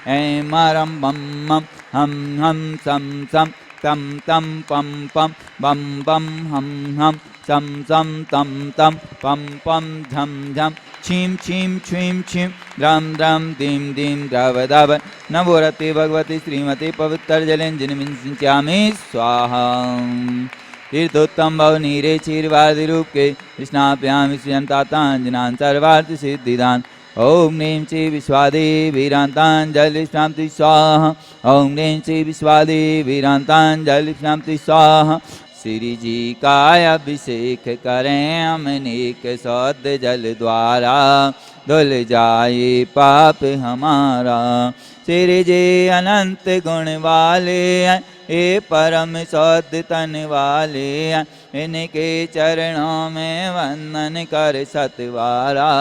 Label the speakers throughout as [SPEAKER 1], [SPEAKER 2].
[SPEAKER 1] ऐं मरं बं मं हं हं सं सं तं तं पं पं बं बं हं हं सं सं तं तं पं पं झं झं छीं छीं छ्वीं छीं द्रं द्रं दीं दीं द्रव द्रव नवोरते भगवती श्रीमती पवित्रजलेञ्जनिमिञ्चामि स्वाहा तीर्थोत्तम भवनीरे क्षीरवादिरूपके स्नापयामि श्रियन्ताताञ्जनान् सर्वार्थसिद्धिदान् ओम ह्रीं श्री विश्वादेवीरान्ताञ्जलिष्णान्ति स्वाहा ओम ह्रीं श्री विश्वादेवीरान्ताञ्जलिष्णान्ति स्वाहा श्री जी का अभिषेक करें अमनीक सौद जल द्वारा धुल जाए पाप हमारा। श्री जी अनंत गुण वाले ये परम सौद तन वाले इनके चरणों में वंदन कर सतवारा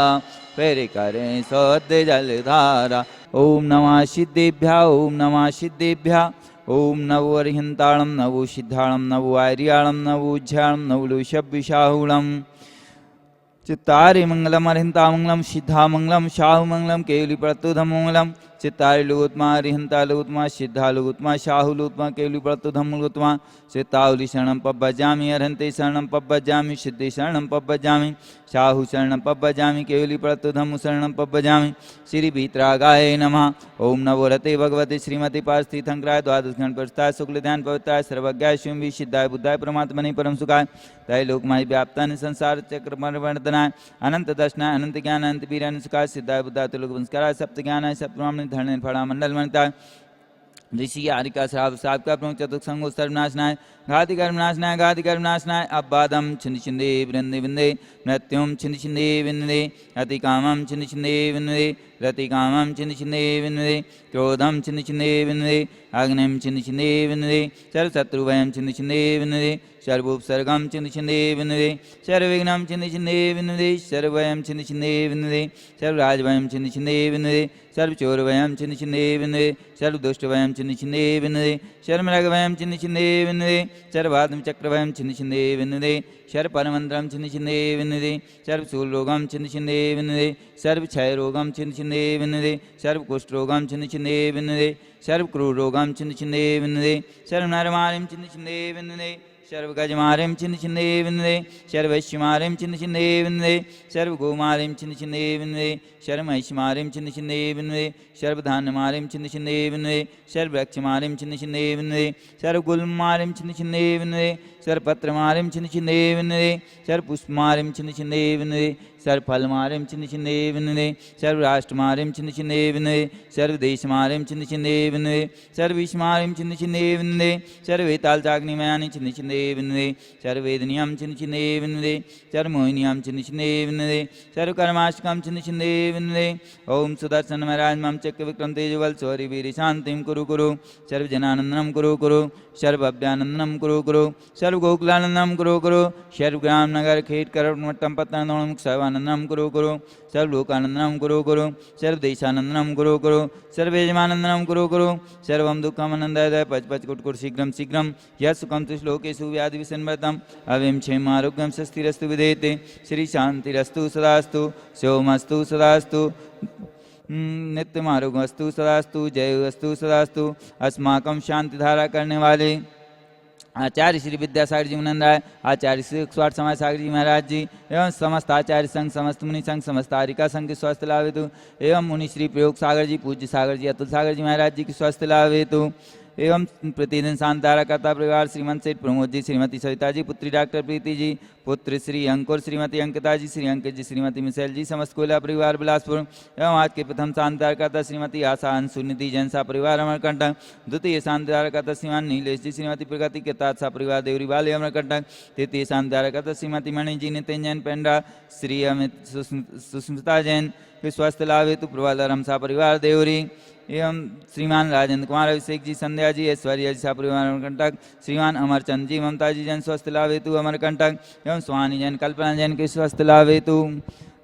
[SPEAKER 1] फिर करें सौद जलधारा। ओम नमः सिद्धेभ्यः ओम नमः सिद्धेभ्यः ओम नवो अरिहंताणं नवो सिद्धाणं नवो आर्याणं नवो उज्झाणं नवो शब्विशाहुणं चित्तारि मंगलम अरिहंतामंगलम सिद्धामंगलम शाहुमंगलम केवली प्रत्युधमंगलम चित्तारि लुगुत्मा अरिहंता लुगुत्मा सिद्धा लुगुत्मा शाहु लुगुत्मा केवली प्रत्युधम लुगुत्मा चित्तावली शरणं पब्बजामि अरहंते शरणं पब्बजामि सिद्धि शरणं पब्बजामि शाहु शरणं पब्बजामि केवली प्रत्युधम शरणं पब्बजामि। श्री वीतरागाय नमः। ओम नवोरते भगवते श्रीमती पार्थिथंकराय द्वादश गण प्रस्थाय शुक्ल ध्यान पवित्राय सर्वज्ञाय शिवि सिद्धाय बुद्धाय परमात्मने परम सुखाय तय लोकमाय व्याप्तानि संसार चक्र वर्तनाय अनंत दर्शनाय अनंत ज्ञान अनंत वीर सुखाय सिद्धाय बुद्धाय तुलक संस्काराय सप्त ज्ञानाय सप्तमामनि धरणे फड़ा मंडल मनताय ऋषि आरिका श्राव साप का प्रमुख चतुर्थ संगो सर्वनाशनाय घाति कर्मनाशनाय घाति कर्मनाशनाय अबादम छिंद छिंदे वृंदे विंदे मृत्युम छिंद छिंदे विंदे अति कामम छिंद छिंदे विंदे रति कामम छिंद छिंदे विंदे क्रोधम छिंद छिंदे विंदे अग्निम छिंद छिंदे विंदे सर्वशत्रुभयं छिंद छिंदे विंदे सर्वोपसर्गम छिंद छिंदे विंदे सर्वविघ्नं छिंद छिंदे विंदे सर्वभयं छिंद छिंदे विंदे सर्वराजभयं छिंद छिंदे विंदे सर्वचोरभयं छिंद छिंदे विंदे सर्वदुष्टभयं छिंद छिंदे विंदे शर्मरगभयं छिंद छिंदे विंदे सर्वात्मचक्रभयं छिंद छिंदे विंदे सर्वपरमंत्रं छिंद छिंदे विंदे सर्वशूलरोगं छिंद छिंदे विंदे सर्वक्षयरोगं छिंद छिंदे विंदे सर्वकुष्ठरोगं छिंद छिंदे विंदे सर्वक्रूररोगं छिंद छिंदे विंदे सर्वनरमारिं छिंद छिंदे विंदे सर्वगजमारिं छिंद छिंदे विंदे सर्वैश्यमारिं छिंद छिंदे विंदे सर्वगोमारिं छिंद छिंदे विंदे सर्वमहिषमारिं छिंद छिंदे विंदे सर्वधान्यमारिं छिंद छिंदे विंदे सर्ववृक्षमारिं छिंद छिंदे विंदे सर्वगुल्ममारिं छिंद छिंदे विंदे सर्वपत्रमारिं छिंद छिंदे विंदे सर्वपुष्पमारिं छिंद छिंदे विंदे सर्वफलमारिं छिंद छिंदे विंदे सर्वराष्ट्रमारिं छिंद छिंदे विंदे सर्वदेशमारिं छिंद छिंदे विंदे सर्वविश्वमारिं छिंद छिंदे विंदे सर्ववेतालचाग्निमयानि छिंद छिंदे विंदे सर्ववेदनीयं छिंद छिंदे विंदे सर्वमोहिनीयं छिंद छिंदे विंदे सर्वकर्माष्टकं छिंद छिंदे विंदे। ओम सुदर्शन महाराज मम चक्र विक्रम तेजवल सौरि वीर शांतिं कुरु कुरु सर्वजनानंदनं कुरु कुरु सर्वभव्यानंदनं कुरु कुरु सर्वगोकुलानंदनं कुरु कुरु सर्वग्राम नगर खेट करमट्टम पत्तनमुख सर्वानंदनं कुरु कुरु सर्वलोकानंदनं कुरु कुरु सर्वदेशानंदनं कुरु कुरु सर्वयजमानंदनं कुरु कुरु सर्वं दुःखमनन्दाय पच पच कुटकुट शीघ्रं शीघ्रं यत् सुखं तुश्लोकेषु व्याधिविसन्मतं अव्यं क्षेमारोग्यं स्वस्तिरस्तु विधेते श्री शांतिरस्तु सदास्तु सोमस्तु सदास्तु नित्यमारोग्यमस्तु सदास्तु जयोस्तु सदास्तु। अस्माकं शांतिधारा करने वाले आचार्य श्री विद्यासागर जी मुनंद राय आचार्य श्री स्वार्थ समाज सागर जी महाराज जी एवं समस्त आचार्य संघ समस्त मुनि संघ समस्त आरिका संघ के स्वस्थ लाभ हेतु एवं मुनि श्री प्रयोग सागर जी पूज्य सागर जी अतुल सागर जी महाराज जी के स्वस्थ लाभ हेतु एवं प्रतिदिन शांतारा करता परिवार श्रीमंत सेठ प्रमोद जी श्रीमती सविता जी पुत्री डॉक्टर प्रीति जी पुत्र श्री अंकुर श्रीमती अंकिता जी श्री अंकित जी श्रीमती मिशेल जी समस्त कोयला परिवार बिलासपुर एवं आज के प्रथम शांतारा करता श्रीमती आशा अंशुनिधि जैन सा परिवार अमरकंटक द्वितीय शांतारा करता श्रीमान नीलेश जी श्रीमती प्रगति के तात सा परिवार देवरी वाले अमरकंटक तृतीय शांतारा करता श्रीमती मणि जी नितिन जैन पेंड्रा श्री अमित सुस्मिता जैन के स्वस्थ लाभ हेतु प्रवाल रमसा परिवार देवरी एवं श्रीमान राजेंद्र कुमार अभिषेक जी संध्या जी ऐश्वर्या जी परिवार अमरकंटक श्रीमान अमरचंद जी ममता जी जैन स्वस्थ लाभ हेतु अमरकंटक एवं स्वानी जैन कल्पना जैन के स्वस्थ लाभ हेतु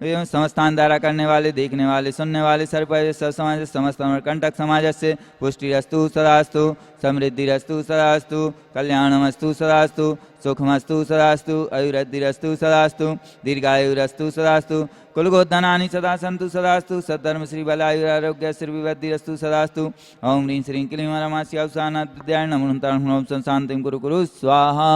[SPEAKER 1] एवं समस्तान धारा करने वाले देखने वाले सुनने वाले सर्व समाज समस्त अमरकंटक समाज से पुष्टिरस्तु सदास्तु समृद्धिरस्तु सदास्तु कल्याणमस्तु सदास्तु सुखमस्तु सदास्तु आयुरद्धिरस्तु सदास्तु दीर्घायुरस्तु सदास्तु कुलगोधनानि सदा सन्तु सदास्तु सद्धर्म श्री बलायुरारोग्य श्रीविवद्धिरस्तु सदास्तु ओं ह्रीं श्रीं क्लीं रमास्यावसानाद्याय नमो शांतिं कुरु कुरु स्वाहा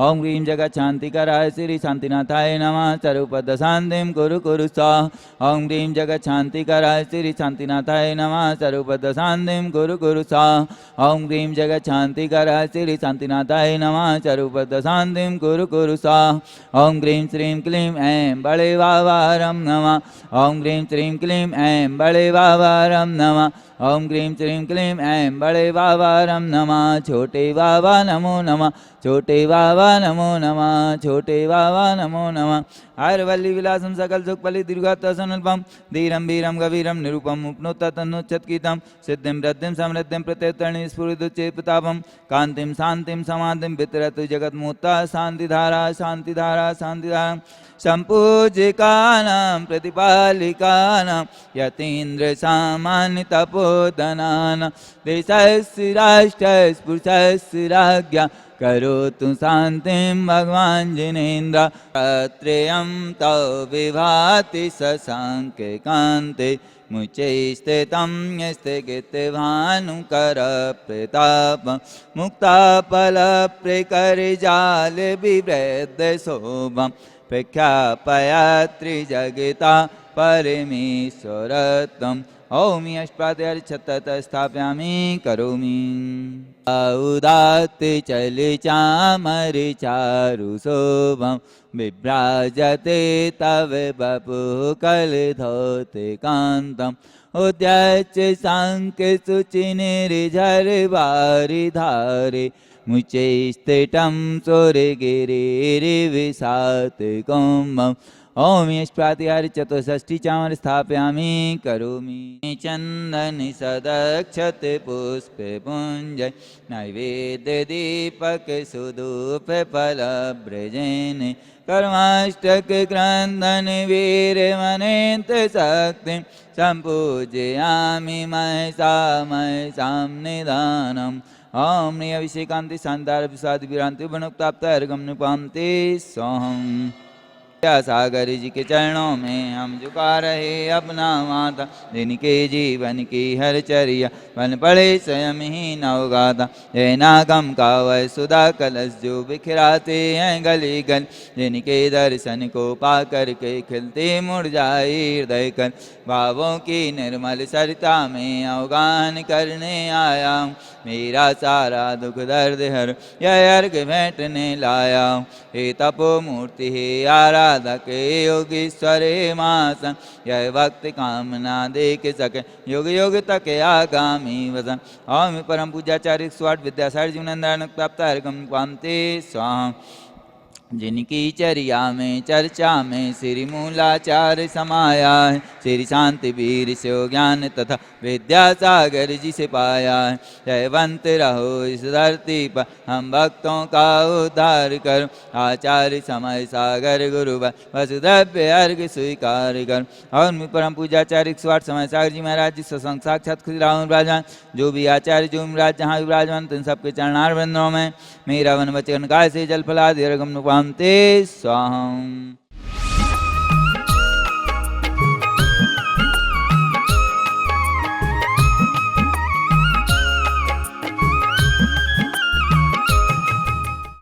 [SPEAKER 1] ओं ह्रीं जगच्छान्तिकराय श्री शान्तिनाथाय नमः चरुपद शान्तिं कुरु कुरु स्वाहा ओं ह्रीं जगच्छान्तिकराय श्री शान्तिनाथाय नमः चरुपद शान्तिं कुरु कुरु स्वाहा ओं ह्रीं जगच्छान्तिकराय श्री शान्तिनाथाय नमः चरुपद शान्तिं कुरु कुरु स्वाहा ओं ह्रीं श्रीं क्लीं ऐं बड़े वावारं नमः ओं ह्रीं श्रीं क्लीं ऐं बड़े वावारं नमः ओं ह्रीं श्रीं क्लीं ऐं बड़े वावारं नमः छोटे वावा नमो नमः छोटे वावा नमो नमः छोटे वावा नमो नमः आयुर्वल्ली विलासं सकल सुखफली दीर्घात्तसनुल्पं धीरं वीरं गवीरं निरूपम् उपनोत तन्नोच्चत्कीतं सिद्धिं रद्धिं समृद्धिं प्रत्यतरणि स्फुरिदुच्चेत्प्रतापं कान्तिं शान्तिं समाधिं वितरतु जगन्मोत्ता शान्तिधारा शान्तिधारा शान्तिधारा सम्पूजिकानां प्रतिपालिकानां यतीन्द्रसामान्यतपोधनानां देशस्य राष्ट्रस्य पुरुषस्य राज्ञा करोतु शान्तिं भगवान् जिनेन्द्र त्रयं तव विभाति शशाङ्के कान्ते मुचे स्थितं यस्थिगितभानुकरप्रतापं मुक्ताफलप्रकरजाल बिभ्रद्शोभं प्रेक्षापयात्रिजगता परमेश्वरत्वम् ओम अष्टाध्यायी स्थापयामि करोमि उदात्त चल चामर चारु शोभं विभ्राजते तव बपु कलधौते कान्तं उद्यच्च शङ्ख सुचिनिर्झर वारिधारे मुचे स्थितं सूर्यगिरिर्विशात कुम्भम् ओम यष्प्रातिहारी चतुष्षष्ठी चामर स्थापयामि करोमि चंदन सदक्षत पुष्प पुंज नैवेद्य दीपक सुधूप फल ब्रजेन कर्माष्टक क्रंदन वीर मनेत शक्ति संपूजयामि महसां निधानम् ओम नियभिषेकांति शांतार विषाद विरांति वनुक्ताप्तर्गम निपान्ते सोहम् सागर जी के चरणों में हम झुका रहे अपना माता जिनके जीवन की हर चर्या बन पड़े स्वयं ही नवगाता जय नागम का वह सुधा कलश जो बिखराते हैं गली गल जिनके दर्शन को पा करके खिलते मुड़ जाए हृदय कर भावों की निर्मल सरिता में अवगान करने आया मेरा सारा दुख दर्द हर यह अर्घ भेंटने लाया हे तपो मूर्ति हे आराधक योगीश्वर मास यह भक्त कामना देख सके युग युग तक आगामी वसन ओम परम पूजाचार्य 108 विद्यासागर जीवनंदन प्राप्त अर्घम पामते स्वाहा जिनकी चर्या में चर्चा में श्री मूलाचार्य समाया है श्री शांति वीर शिव ज्ञान तथा विद्यासागर जी से पाया है जयवंत रहो इस धरती पर हम भक्तों का उद्धार करो आचार्य समय सागर गुरु वसुधव्य अर्घ स्वीकार करो और परम पूजाचार्य 108 समय सागर जी महाराज जी सत्संग साक्षात खुद राहुल विराजमान जो भी आचार्य जो महाराज जहाँ विराजमान इन सबके चरणार वृंदों में मेरा वन वचन काय से जल फलादि अर्घम नुपान्ते स्वाहम्।